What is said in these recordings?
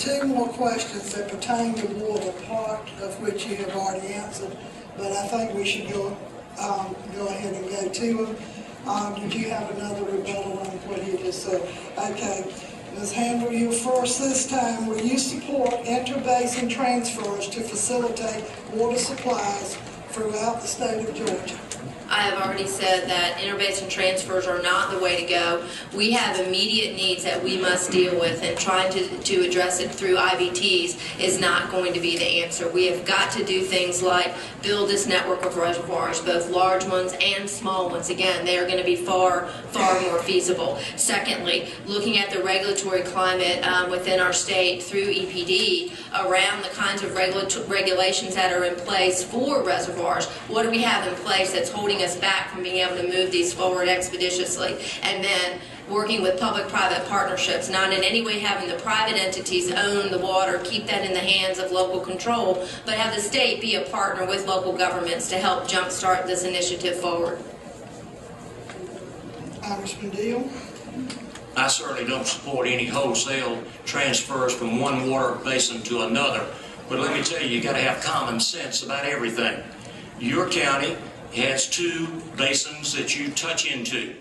Two more questions that pertain to water, part of which you have already answered, but I think we should go ahead and go to them. Did you have another rebuttal on what you just said? Okay. Ms. Handler, you're first this time. Will you support interbasin transfers to facilitate water supplies throughout the state of Georgia? I have already said that interbasin transfers are not the way to go. We have immediate needs that we must deal with, and trying to address it through IVTs is not going to be the answer. We have got to do things like build this network of reservoirs, both large ones and small ones. Again, they are going to be far more feasible. Secondly, looking at the regulatory climate within our state through EPD around the kinds of regulations that are in place for reservoirs. What do we have in place that's holding us back from being able to move these forward expeditiously? And then working with public-private partnerships, not in any way having the private entities own the water, keep that in the hands of local control, but have the state be a partner with local governments to help jumpstart this initiative forward. Congressman Deal? I certainly don't support any wholesale transfers from one water basin to another, but let me tell you, you got to have common sense about everything. Your county has two basins that you touch into.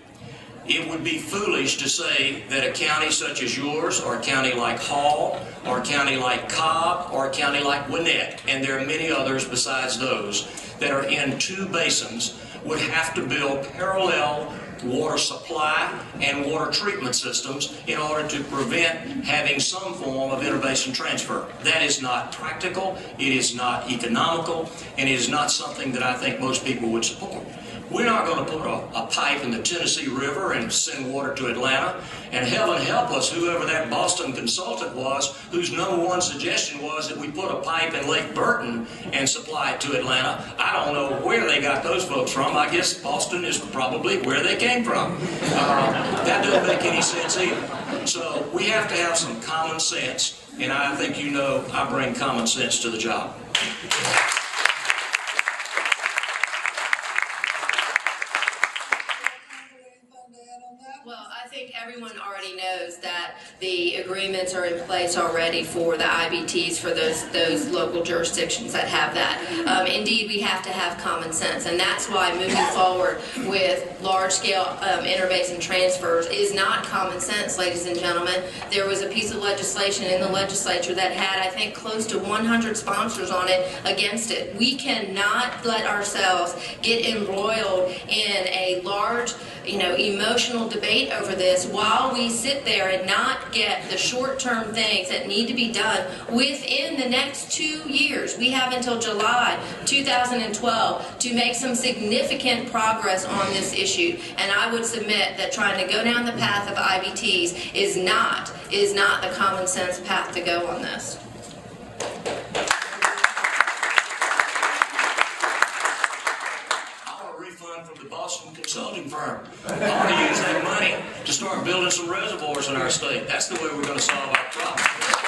It would be foolish to say that a county such as yours, or a county like Hall, or a county like Cobb, or a county like Gwinnett, and there are many others besides those, that are in two basins, would have to build parallel water supply and water treatment systems in order to prevent having some form of interbasin transfer. That is not practical, it is not economical, and it is not something that I think most people would support. We're not going to put a pipe in the Tennessee River and send water to Atlanta, and heaven help us, whoever that Boston consultant was, whose number one suggestion was that we put a pipe in Lake Burton and supply it to Atlanta. I don't know where they got those folks from. I guess Boston is probably where they came from. That doesn't make any sense either. So we have to have some common sense, and I think you know I bring common sense to the job. Well, I think everyone already knows that the agreements are in place already for the IBTs for those local jurisdictions that have that. Indeed, we have to have common sense, and that's why moving forward with large-scale interbasin transfers is not common sense, ladies and gentlemen. There was a piece of legislation in the legislature that had, I think, close to 100 sponsors on it against it. We cannot let ourselves get embroiled in a large, emotional debate over this while we sit there and not get the short-term things that need to be done within the next 2 years. We have until July 2012 to make some significant progress on this issue, and I would submit that trying to go down the path of IBTs is not the common sense path to go on this. From the Boston consulting firm. I want to use that money to start building some reservoirs in our state. That's the way we're going to solve our problem.